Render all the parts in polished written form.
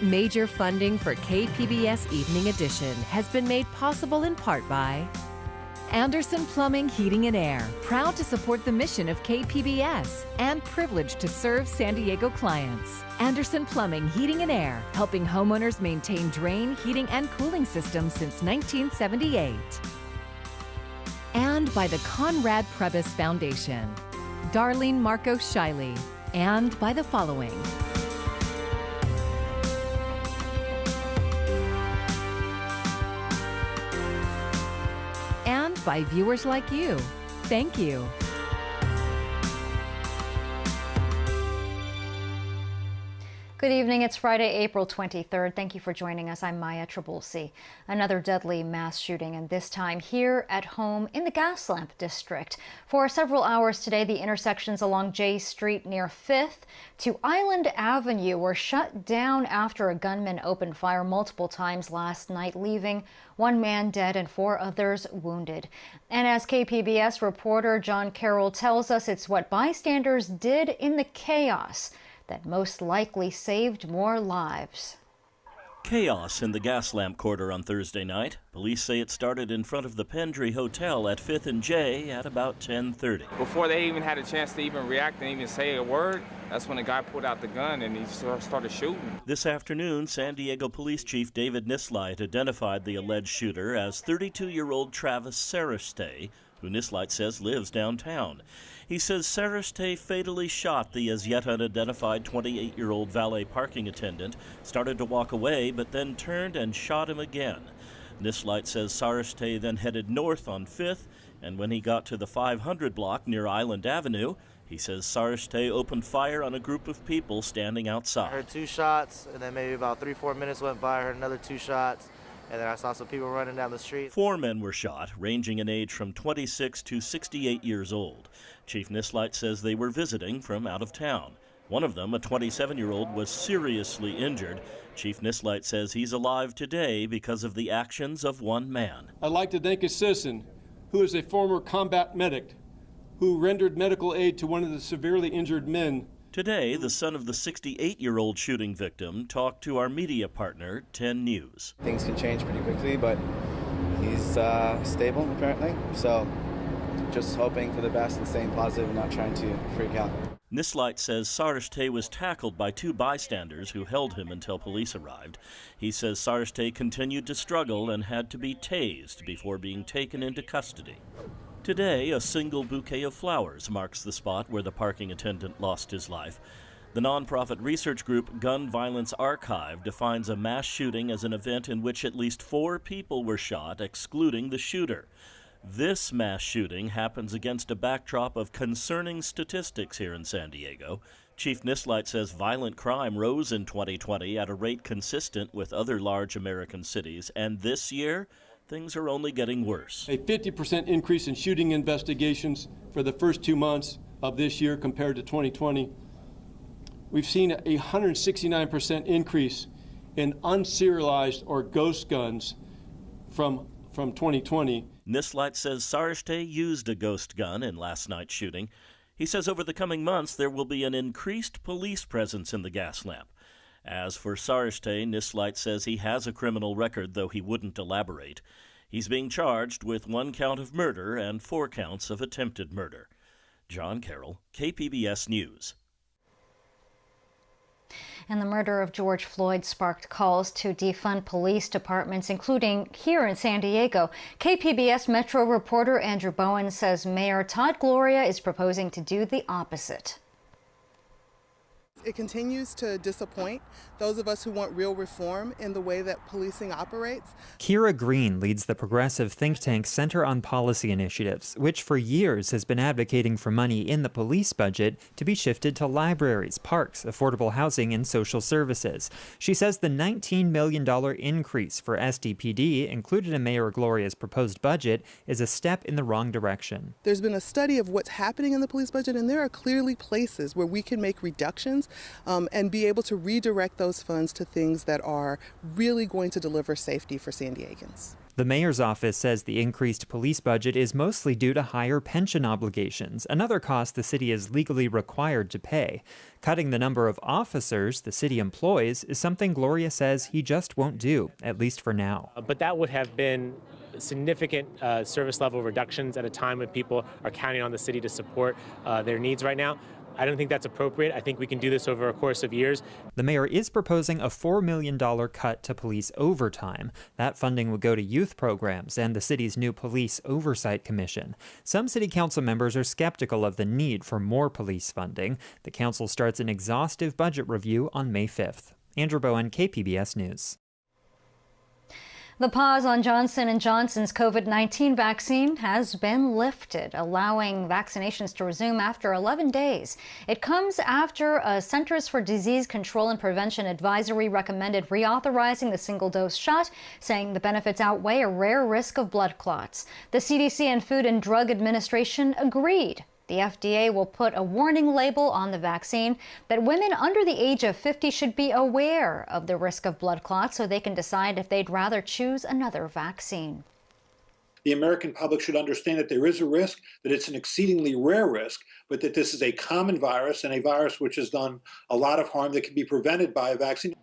Major funding for KPBS Evening Edition has been made possible in part by Anderson Plumbing, Heating and Air, proud to support the mission of KPBS and privileged to serve San Diego clients. Anderson Plumbing, Heating and Air, helping homeowners maintain drain, heating, and cooling systems since 1978. And by the Conrad Prebys Foundation, Darlene Marco Shiley, and by the following. And by viewers like you. Thank you. Good evening. It's Friday, April 23rd. Thank you for joining us. I'm Maya Trabulsi. Another deadly mass shooting, and this time here at home in the Gaslamp district. For several hours today, the intersections along J Street near 5th to Island Avenue were shut down after a gunman opened fire multiple times last night, leaving one man dead and 4 others wounded. And as KPBS reporter John Carroll tells us, it's what bystanders did in the chaos that most likely saved more lives. Chaos in the Gaslamp quarter on Thursday night. Police say it started in front of the Pendry Hotel at 5th and J at about 10:30. Before they even had a chance to even react and even say a word, that's when the guy pulled out the gun and he started shooting. This afternoon, San Diego Police Chief David Nislight identified the alleged shooter as 32-year-old Travis Sarastay, who Nislight says lives downtown. He says Sarastay fatally shot the as-yet unidentified 28-year-old valet parking attendant, started to walk away, but then turned and shot him again. Nislight says Sarastay then headed north on 5th, and when he got to the 500 block near Island Avenue, he says Sarastay opened fire on a group of people standing outside. I heard 2 shots, and then maybe about 3-4 minutes went by, I heard another 2 shots. And then I saw some people running down the street. 4 men were shot, ranging in age from 26 to 68 years old. Chief Nislight says they were visiting from out of town. One of them, a 27-year-old, was seriously injured. Chief Nislight says he's alive today because of the actions of one man. I'd like to thank a citizen who is a former combat medic who rendered medical aid to one of the severely injured men. Today, the son of the 68-year-old shooting victim talked to our media partner, 10 News. Things can change pretty quickly, but he's stable, apparently. So just hoping for the best and staying positive and not trying to freak out. Nislight says Sarastay was tackled by 2 bystanders who held him until police arrived. He says Sarastay continued to struggle and had to be tased before being taken into custody. Today, a single bouquet of flowers marks the spot where the parking attendant lost his life. The nonprofit research group Gun Violence Archive defines a mass shooting as an event in which at least 4 people were shot, excluding the shooter. This mass shooting happens against a backdrop of concerning statistics here in San Diego. Chief Nislight says violent crime rose in 2020 at a rate consistent with other large American cities, and this year, things are only getting worse. A 50% increase in shooting investigations for the first 2 months of this year compared to 2020. We've seen a 169% increase in unserialized or ghost guns from 2020. Nislight says Sarastay used a ghost gun in last night's shooting. He says over the coming months there will be an increased police presence in the Gaslamp. As for Sarastay, Nislight says he has a criminal record, though he wouldn't elaborate. He's being charged with 1 count of murder and 4 counts of attempted murder. John Carroll, KPBS News. And the murder of George Floyd sparked calls to defund police departments, including here in San Diego. KPBS Metro reporter Andrew Bowen says Mayor Todd Gloria is proposing to do the opposite. It continues to disappoint those of us who want real reform in the way that policing operates. Kira Green leads the progressive think tank Center on Policy Initiatives, which for years has been advocating for money in the police budget to be shifted to libraries, parks, affordable housing, and social services. She says the $19 million increase for SDPD included in Mayor Gloria's proposed budget is a step in the wrong direction. There's been a study of what's happening in the police budget, and there are clearly places where we can make reductions and be able to redirect those funds to things that are really going to deliver safety for San Diegans. The mayor's office says the increased police budget is mostly due to higher pension obligations, another cost the city is legally required to pay. Cutting the number of officers the city employs is something Gloria says he just won't do, at least for now. But that would have been significant service level reductions at a time when people are counting on the city to support their needs right now. I don't think that's appropriate. I think we can do this over a course of years. The mayor is proposing a $4 million cut to police overtime. That funding would go to youth programs and the city's new Police Oversight Commission. Some city council members are skeptical of the need for more police funding. The council starts an exhaustive budget review on May 5th. Andrew Bowen, KPBS News. The pause on Johnson & Johnson's COVID-19 vaccine has been lifted, allowing vaccinations to resume after 11 days. It comes after a Centers for Disease Control and Prevention advisory recommended reauthorizing the single-dose shot, saying the benefits outweigh a rare risk of blood clots. The CDC and Food and Drug Administration agreed. The FDA will put a warning label on the vaccine that women under the age of 50 should be aware of the risk of blood clots so they can decide if they'd rather choose another vaccine. The American public should understand that there is a risk, that it's an exceedingly rare risk, but that this is a common virus and a virus which has done a lot of harm that can be prevented by a vaccine.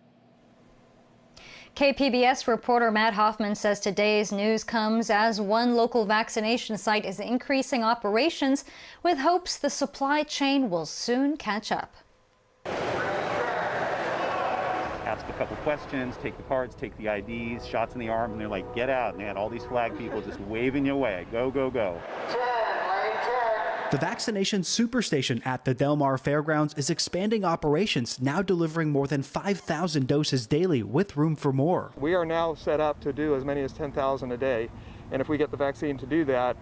KPBS reporter Matt Hoffman says today's news comes as one local vaccination site is increasing operations with hopes the supply chain will soon catch up. Ask a couple questions, take the cards, take the IDs, shots in the arm, and they're like, get out. And they had all these flag people just waving you away. Go, go, go. The vaccination superstation at the Del Mar Fairgrounds is expanding operations, now delivering more than 5,000 doses daily with room for more. We are now set up to do as many as 10,000 a day. And if we get the vaccine to do that,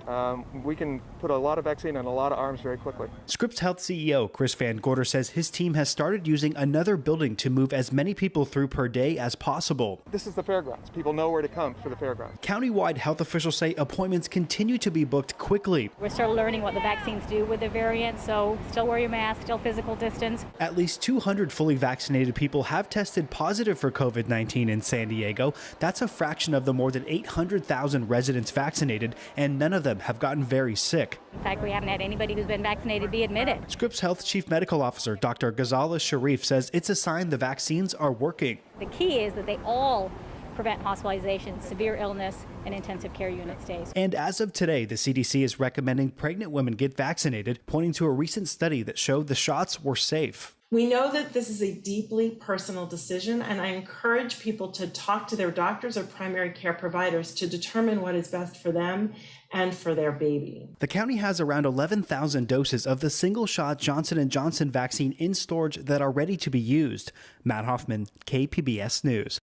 we can put a lot of vaccine in a lot of arms very quickly. Scripps Health CEO Chris Van Gorder says his team has started using another building to move as many people through per day as possible. This is the fairgrounds. People know where to come for the fairgrounds. Countywide health officials say appointments continue to be booked quickly. We're still learning what the vaccines do with the variant, so still wear your mask, still physical distance. At least 200 fully vaccinated people have tested positive for COVID-19 in San Diego. That's a fraction of the more than 800,000 residents vaccinated, and none of them have gotten very sick. In fact, we haven't had anybody who's been vaccinated be admitted. Scripps Health Chief Medical Officer Dr. Ghazala Sharif says it's a sign the vaccines are working. The key is that they all prevent hospitalization, severe illness, and intensive care unit stays. And as of today, the CDC is recommending pregnant women get vaccinated, pointing to a recent study that showed the shots were safe. We know that this is a deeply personal decision, and I encourage people to talk to their doctors or primary care providers to determine what is best for them and for their baby. The county has around 11,000 doses of the single-shot Johnson & Johnson vaccine in storage that are ready to be used. Matt Hoffman, KPBS News.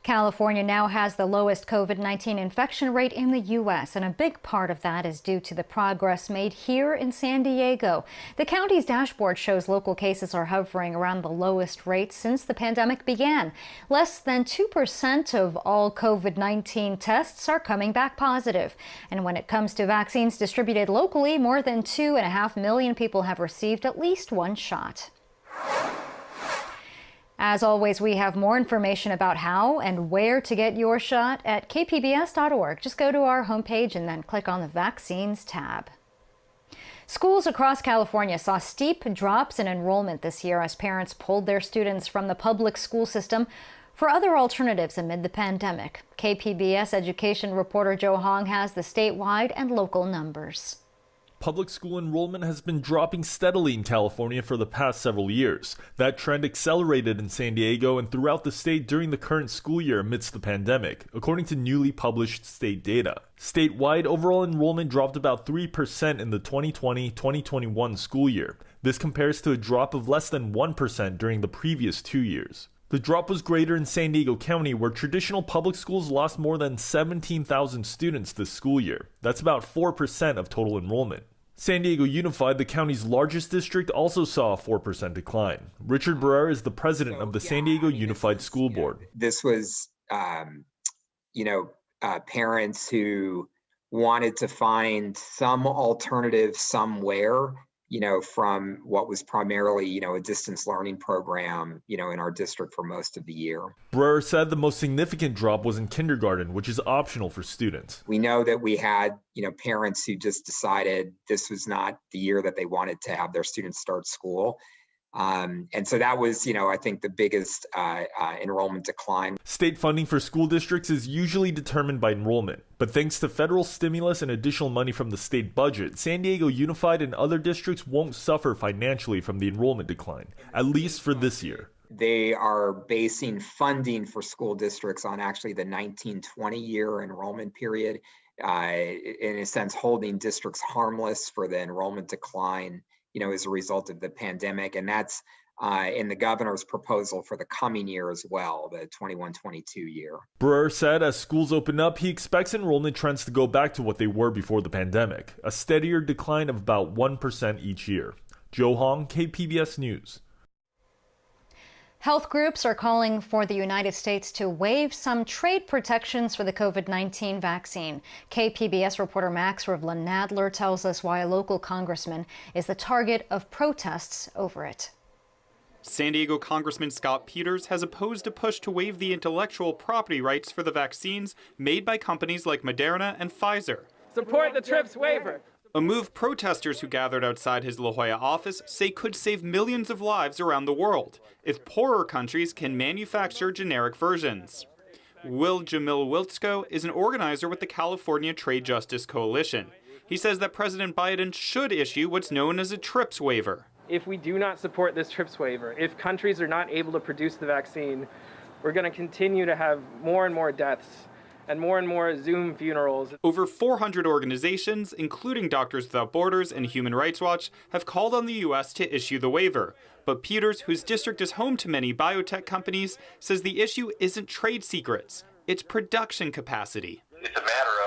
California now has the lowest COVID-19 infection rate in the U.S., and a big part of that is due to the progress made here in San Diego. The county's dashboard shows local cases are hovering around the lowest rate since the pandemic began. Less than 2% of all COVID-19 tests are coming back positive. And when it comes to vaccines distributed locally, more than 2.5 million people have received at least one shot. As always, we have more information about how and where to get your shot at kpbs.org. Just go to our homepage and then click on the Vaccines tab. Schools across California saw steep drops in enrollment this year as parents pulled their students from the public school system for other alternatives amid the pandemic. KPBS education reporter Joe Hong has the statewide and local numbers. Public school enrollment has been dropping steadily in California for the past several years. That trend accelerated in San Diego and throughout the state during the current school year amidst the pandemic, according to newly published state data. Statewide, overall enrollment dropped about 3% in the 2020-2021 school year. This compares to a drop of less than 1% during the previous 2 years. The drop was greater in San Diego County, where traditional public schools lost more than 17,000 students this school year. That's about 4% of total enrollment. San Diego Unified, the county's largest district, also saw a 4% decline. Richard Barrera is the president of the San Diego Unified School Board. This was, parents who wanted to find some alternative somewhere from what was primarily, a distance learning program, in our district for most of the year. Brewer said the most significant drop was in kindergarten, which is optional for students. We know that we had, parents who just decided this was not the year that they wanted to have their students start school. And so that was, I think the biggest enrollment decline. State funding for school districts is usually determined by enrollment, but thanks to federal stimulus and additional money from the state budget, San Diego Unified and other districts won't suffer financially from the enrollment decline, at least for this year. They are basing funding for school districts on actually the 19-20 year enrollment period, in a sense holding districts harmless for the enrollment decline as a result of the pandemic. And that's in the governor's proposal for the coming year as well, the 21-22 year. Brewer said as schools open up, he expects enrollment trends to go back to what they were before the pandemic, a steadier decline of about 1% each year. Joe Hong, KPBS News. Health groups are calling for the United States to waive some trade protections for the COVID-19 vaccine. KPBS reporter Max Rivlin-Nadler tells us why a local congressman is the target of protests over it. San Diego Congressman Scott Peters has opposed a push to waive the intellectual property rights for the vaccines made by companies like Moderna and Pfizer. Support the TRIPS waiver. A move protesters who gathered outside his La Jolla office say could save millions of lives around the world if poorer countries can manufacture generic versions. Will Jamil Wiltsko is an organizer with the California Trade Justice Coalition. He says that President Biden should issue what's known as a TRIPS waiver. If we do not support this TRIPS waiver, if countries are not able to produce the vaccine, we're going to continue to have more and more deaths and more Zoom funerals. Over 400 organizations, including Doctors Without Borders and Human Rights Watch, have called on the U.S. to issue the waiver. But Peters, whose district is home to many biotech companies, says the issue isn't trade secrets, it's production capacity. It's a matter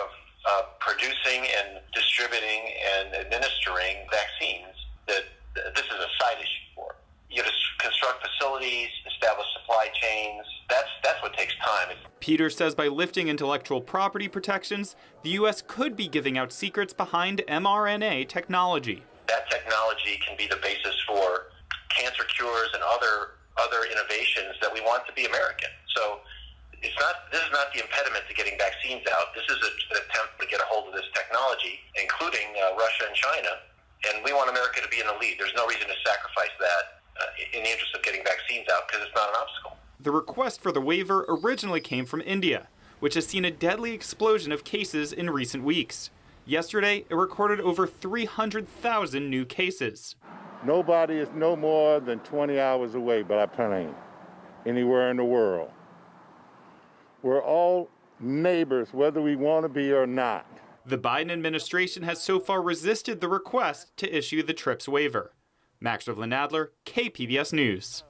of producing and distributing and administering vaccines that this is a side issue for. You have to construct facilities, establish supply chains. That's what takes time. Peters says by lifting intellectual property protections, the U.S. could be giving out secrets behind mRNA technology. That technology can be the basis for cancer cures and other innovations that we want to be American. So this is not the impediment to getting vaccines out. This is an attempt to get a hold of this technology, including Russia and China. And we want America to be in the lead. There's no reason to sacrifice that in the interest of getting vaccines out because it's not an obstacle. The request for the waiver originally came from India, which has seen a deadly explosion of cases in recent weeks. Yesterday, it recorded over 300,000 new cases. Nobody is no more than 20 hours away by plane anywhere in the world. We're all neighbors, whether we want to be or not. The Biden administration has so far resisted the request to issue the TRIPS waiver. Max Rivlin-Nadler, KPBS News.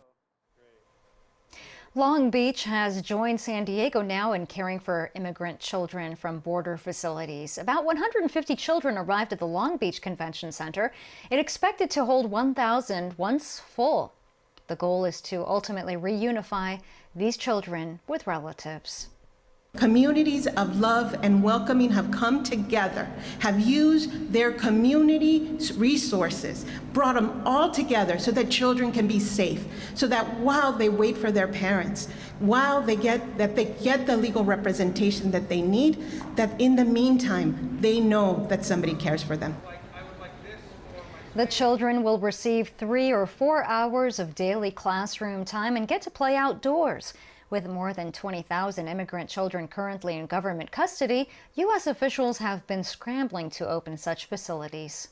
Long Beach has joined San Diego now in caring for immigrant children from border facilities. About 150 children arrived at the Long Beach Convention Center. It expected to hold 1,000 once full. The goal is to ultimately reunify these children with relatives. Communities of love and welcoming have come together, have used their community resources, brought them all together so that children can be safe, so that while they wait for their parents, while they get the legal representation that they need, that in the meantime, they know that somebody cares for them. The children will receive 3 or 4 hours of daily classroom time and get to play outdoors. With more than 20,000 immigrant children currently in government custody, U.S. officials have been scrambling to open such facilities.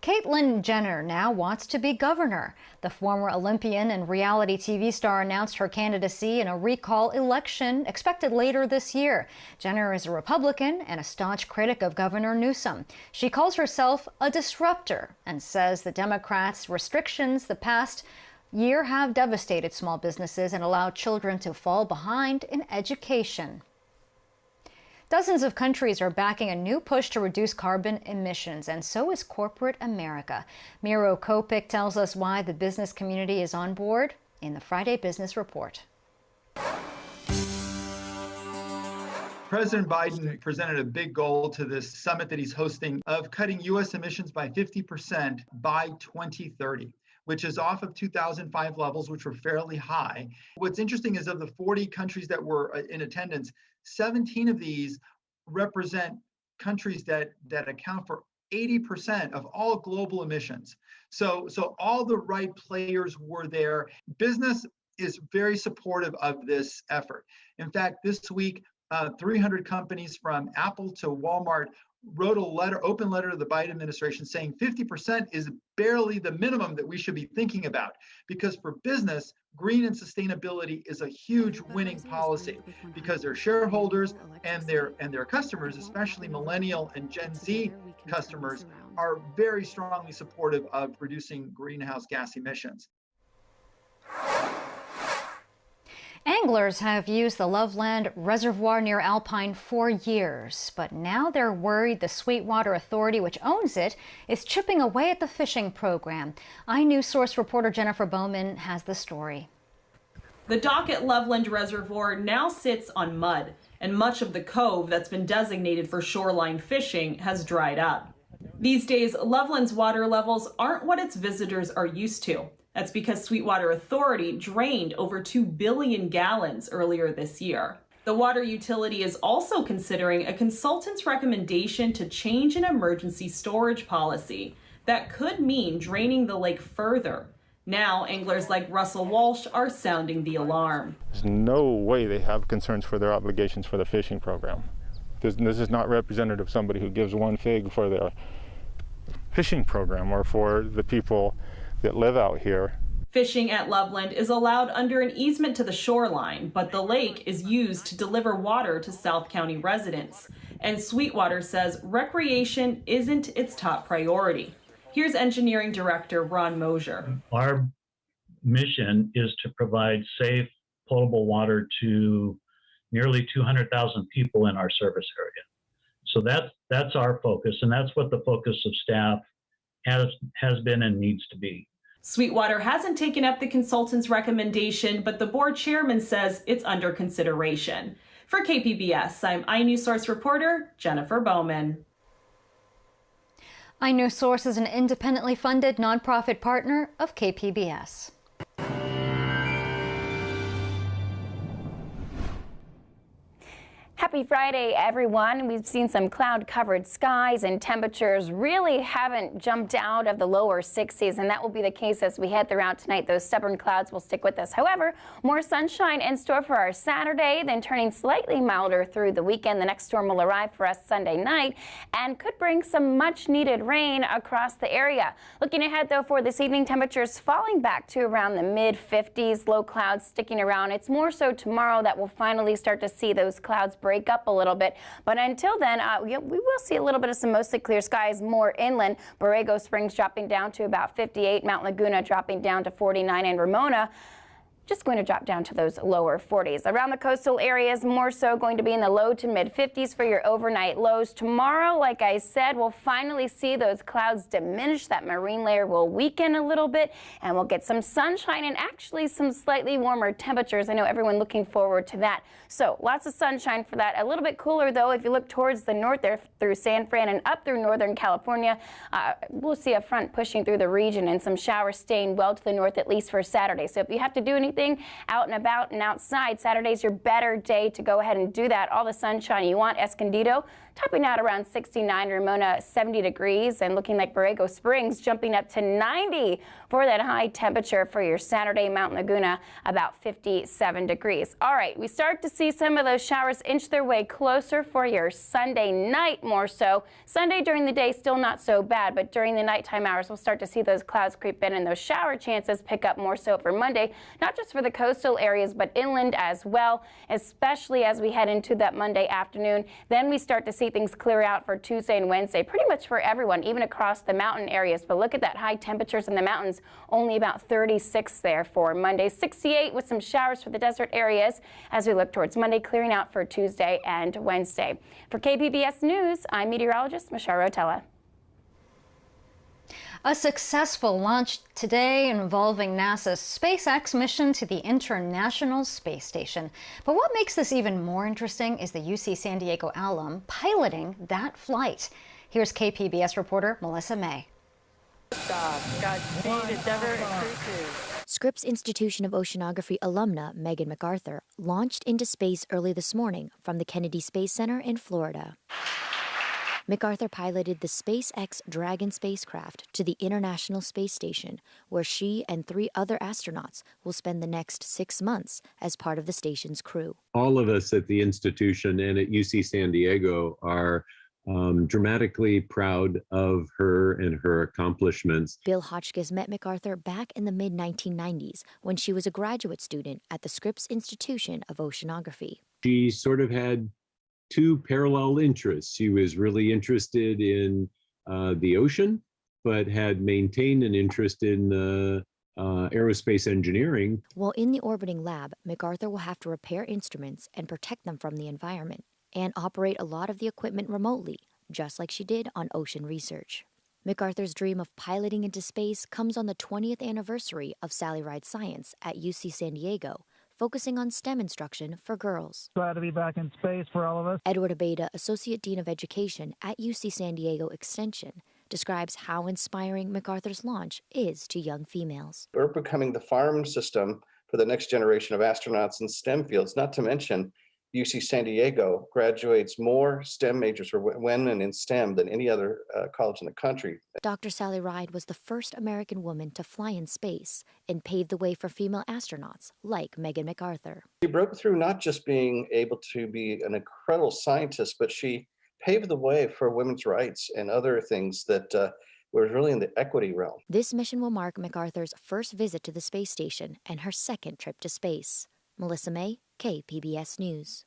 Caitlyn Jenner now wants to be governor. The former Olympian and reality TV star announced her candidacy in a recall election expected later this year. Jenner is a Republican and a staunch critic of Governor Newsom. She calls herself a disruptor and says the Democrats' restrictions the past year have devastated small businesses and allowed children to fall behind in education. Dozens of countries are backing a new push to reduce carbon emissions, and so is corporate America. Miro Kopik tells us why the business community is on board in the Friday Business Report. President Biden presented a big goal to this summit that he's hosting of cutting U.S. emissions by 50% by 2030, which is off of 2005 levels, which were fairly high. What's interesting is of the 40 countries that were in attendance, 17 of these represent countries that account for 80% of all global emissions. So all the right players were there. Business is very supportive of this effort. In fact, this week, 300 companies from Apple to Walmart wrote open letter to the Biden administration saying 50% is barely the minimum that we should be thinking about, because for business, green and sustainability is a huge winning policy because their shareholders and their customers, especially millennial and Gen Z customers, are very strongly supportive of reducing greenhouse gas emissions. Anglers have used the Loveland Reservoir near Alpine for years, but now they're worried the Sweetwater Authority, which owns it, is chipping away at the fishing program. iNews Source reporter Jennifer Bowman has the story. The dock at Loveland Reservoir now sits on mud, and much of the cove that's been designated for shoreline fishing has dried up. These days, Loveland's water levels aren't what its visitors are used to. That's because Sweetwater Authority drained over 2 billion gallons earlier this year. The water utility is also considering a consultant's recommendation to change an emergency storage policy that could mean draining the lake further. Now, anglers like Russell Walsh are sounding the alarm. There's no way they have concerns for their obligations for the fishing program. This is not representative of somebody who gives one fig for their fishing program or for the people that live out here. Fishing at Loveland is allowed under an easement to the shoreline, but the lake is used to deliver water to South County residents. And Sweetwater says recreation isn't its top priority. Here's Engineering Director Ron Mosier. Our mission is to provide safe, potable water to nearly 200,000 people in our service area. So that's our focus, and that's what the focus of staff has been and needs to be. Sweetwater hasn't taken up the consultant's recommendation, but the board chairman says it's under consideration. For KPBS, I'm iNews Source reporter Jennifer Bowman. iNews Source is an independently funded nonprofit partner of KPBS. Happy Friday, everyone. We've seen some cloud-covered skies and temperatures really haven't jumped out of the lower 60s, and that will be the case as we head throughout tonight. Those stubborn clouds will stick with us. However, more sunshine in store for our Saturday, then turning slightly milder through the weekend. The next storm will arrive for us Sunday night and could bring some much-needed rain across the area. Looking ahead, though, for this evening, temperatures falling back to around the mid-50s, low clouds sticking around. It's more so tomorrow that we'll finally start to see those clouds break up a little bit. But until then, we will see a little bit of some mostly clear skies more inland. Borrego Springs dropping down to about 58, Mount Laguna dropping down to 49, and Ramona just going to drop down to those lower 40s. Around the coastal areas, more so going to be in the low to mid 50s for your overnight lows. Tomorrow, like I said, we'll finally see those clouds diminish. That marine layer will weaken a little bit, and we'll get some sunshine and actually some slightly warmer temperatures. I know everyone looking forward to that. So lots of sunshine for that. A little bit cooler, though, if you look towards the north there through San Fran and up through Northern California. We'll see a front pushing through the region and some showers staying well to the north, at least for Saturday. So if you have to do anything out and about and outside, Saturday's your better day to go ahead and do that. All the sunshine you want. Escondido topping out around 69, Ramona 70 degrees, and looking like Borrego Springs jumping up to 90 for that high temperature for your Saturday. Mount Laguna about 57 degrees. All right, we start to see some of those showers inch their way closer for your Sunday night more so. Sunday during the day still not so bad, but during the nighttime hours we'll start to see those clouds creep in and those shower chances pick up more so for Monday, not just for the coastal areas but inland as well, especially as we head into that Monday afternoon. Then we start to see things clear out for Tuesday and Wednesday, pretty much for everyone, even across the mountain areas. But look at that, high temperatures in the mountains, only about 36 there for Monday, 68 with some showers for the desert areas as we look towards Monday, clearing out for Tuesday and Wednesday. For KPBS News, I'm meteorologist Michelle Rotella. A successful launch today involving NASA's SpaceX mission to the International Space Station. But what makes this even more interesting is the UC San Diego alum piloting that flight. Here's KPBS reporter Melissa May. Scripps Institution of Oceanography alumna Megan MacArthur launched into space early this morning from the Kennedy Space Center in Florida. MacArthur piloted the SpaceX Dragon spacecraft to the International Space Station, where she and 3 other astronauts will spend the next 6 months as part of the station's crew. All of us at the institution and at UC San Diego are dramatically proud of her and her accomplishments. Bill Hotchkiss met MacArthur back in the mid-1990s when she was a graduate student at the Scripps Institution of Oceanography. She sort of had 2 parallel interests. She was really interested in the ocean, but had maintained an interest in aerospace engineering. While in the orbiting lab, MacArthur will have to repair instruments and protect them from the environment, and operate a lot of the equipment remotely, just like she did on ocean research. MacArthur's dream of piloting into space comes on the 20th anniversary of Sally Ride Science at UC San Diego, focusing on STEM instruction for girls. Glad to be back in space for all of us. Edward Abeda, Associate Dean of Education at UC San Diego Extension, describes how inspiring MacArthur's launch is to young females. We're becoming the farm system for the next generation of astronauts in STEM fields, not to mention UC San Diego graduates more STEM majors for women in STEM than any other college in the country. Dr. Sally Ride was the first American woman to fly in space and paved the way for female astronauts like Megan MacArthur. She broke through not just being able to be an incredible scientist, but she paved the way for women's rights and other things that were really in the equity realm. This mission will mark MacArthur's first visit to the space station and her second trip to space. Melissa May, KPBS News.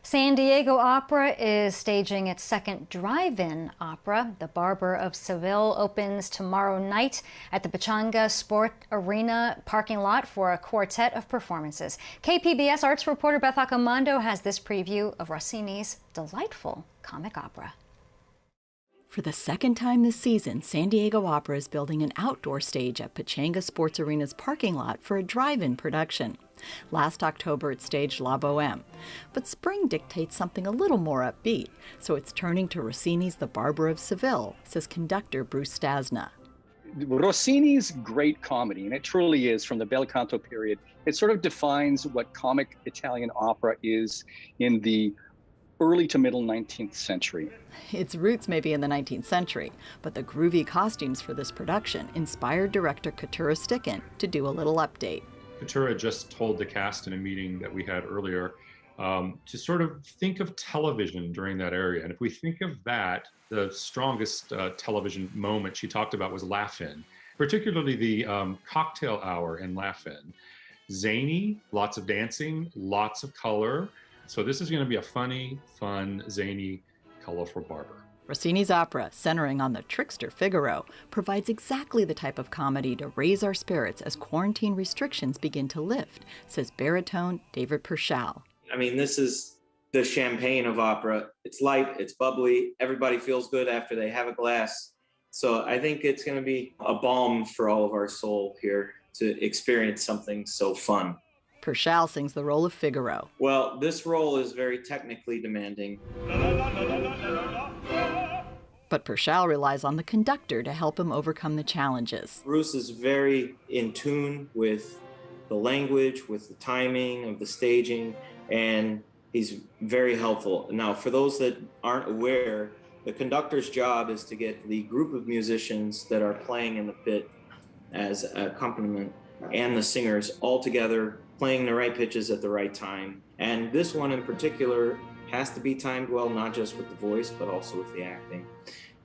San Diego Opera is staging its second drive-in opera. The Barber of Seville opens tomorrow night at the Pachanga Sport Arena parking lot for a quartet of performances. KPBS arts reporter Beth Accomando has this preview of Rossini's delightful comic opera. For the second time this season, San Diego Opera is building an outdoor stage at Pachanga Sports Arena's parking lot for a drive-in production. Last October, it staged La Boheme. But spring dictates something a little more upbeat, so it's turning to Rossini's The Barber of Seville, says conductor Bruce Stasna. Rossini's great comedy, and it truly is, from the bel canto period, it sort of defines what comic Italian opera is in the early to middle 19th century. Its roots may be in the 19th century, but the groovy costumes for this production inspired director Katura Sticken to do a little update. Katura just told the cast in a meeting that we had earlier to sort of think of television during that area. And if we think of that, the strongest television moment she talked about was Laugh-In, particularly the cocktail hour in Laugh-In. Zany, lots of dancing, lots of color. So this is going to be a funny, fun, zany, colorful barber. Rossini's opera, centering on the trickster Figaro, provides exactly the type of comedy to raise our spirits as quarantine restrictions begin to lift, says baritone David Pershall. I mean, this is the champagne of opera. It's light, it's bubbly, everybody feels good after they have a glass. So I think it's going to be a balm for all of our soul here to experience something so fun. Pershall sings the role of Figaro. Well, this role is very technically demanding. But Pershall relies on the conductor to help him overcome the challenges. Bruce is very in tune with the language, with the timing of the staging, and he's very helpful. Now, for those that aren't aware, the conductor's job is to get the group of musicians that are playing in the pit as accompaniment and the singers all together, playing the right pitches at the right time. And this one in particular has to be timed well, not just with the voice, but also with the acting.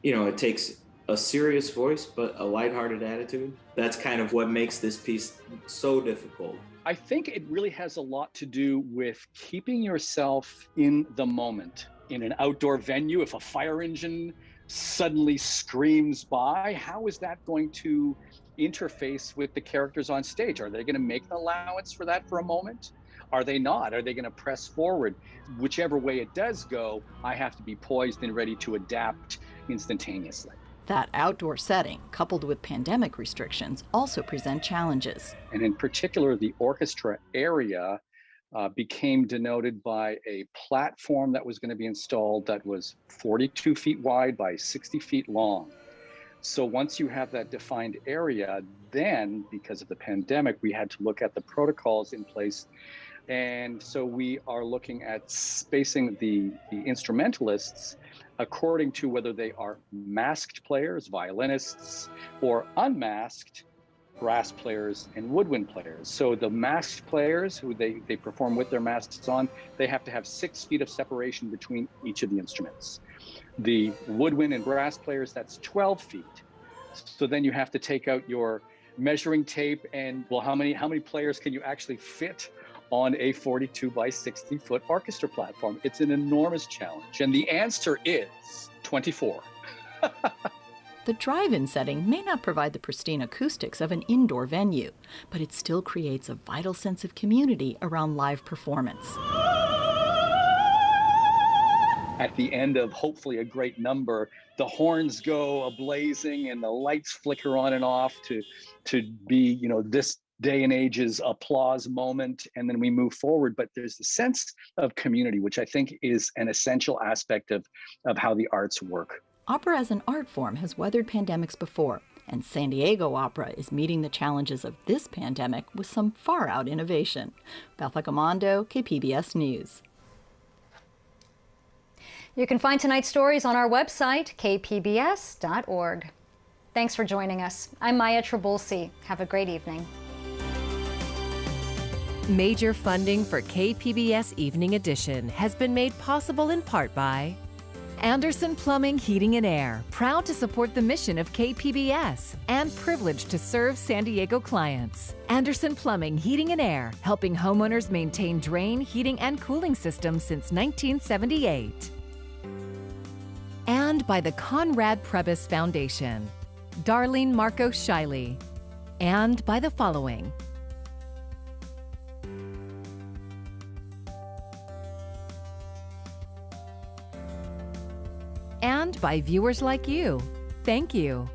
You know, it takes a serious voice, but a lighthearted attitude. That's kind of what makes this piece so difficult. I think it really has a lot to do with keeping yourself in the moment. In an outdoor venue, if a fire engine suddenly screams by, how is that going to interface with the characters on stage? Are they going to make an allowance for that for a moment? Are they not? Are they going to press forward? Whichever way it does go, I have to be poised and ready to adapt instantaneously. That outdoor setting, coupled with pandemic restrictions, also present challenges. And in particular, the orchestra area became denoted by a platform that was going to be installed that was 42 feet wide by 60 feet long. So once you have that defined area, then because of the pandemic, we had to look at the protocols in place. And so we are looking at spacing the instrumentalists according to whether they are masked players, violinists, or unmasked brass players and woodwind players. So the masked players, who they perform with their masks on, they have to have 6 feet of separation between each of the instruments. The woodwind and brass players, that's 12 feet. So then you have to take out your measuring tape and, well, how many players can you actually fit on a 42 by 60 foot orchestra platform? It's an enormous challenge. And the answer is 24. The drive-in setting may not provide the pristine acoustics of an indoor venue, but it still creates a vital sense of community around live performance. At the end of hopefully a great number, the horns go ablazing and the lights flicker on and off to be, this day and age's applause moment, and then we move forward. But there's a sense of community, which I think is an essential aspect of how the arts work. Opera as an art form has weathered pandemics before, and San Diego Opera is meeting the challenges of this pandemic with some far-out innovation. Beth Accomando, KPBS News. You can find tonight's stories on our website, kpbs.org. Thanks for joining us. I'm Maya Trabulsi. Have a great evening. Major funding for KPBS Evening Edition has been made possible in part by Anderson Plumbing, Heating and Air, proud to support the mission of KPBS and privileged to serve San Diego clients. Anderson Plumbing, Heating and Air, helping homeowners maintain drain, heating, and cooling systems since 1978. And by the Conrad Prebys Foundation, Darlene Marco Shiley, and by the following: and by viewers like you. Thank you.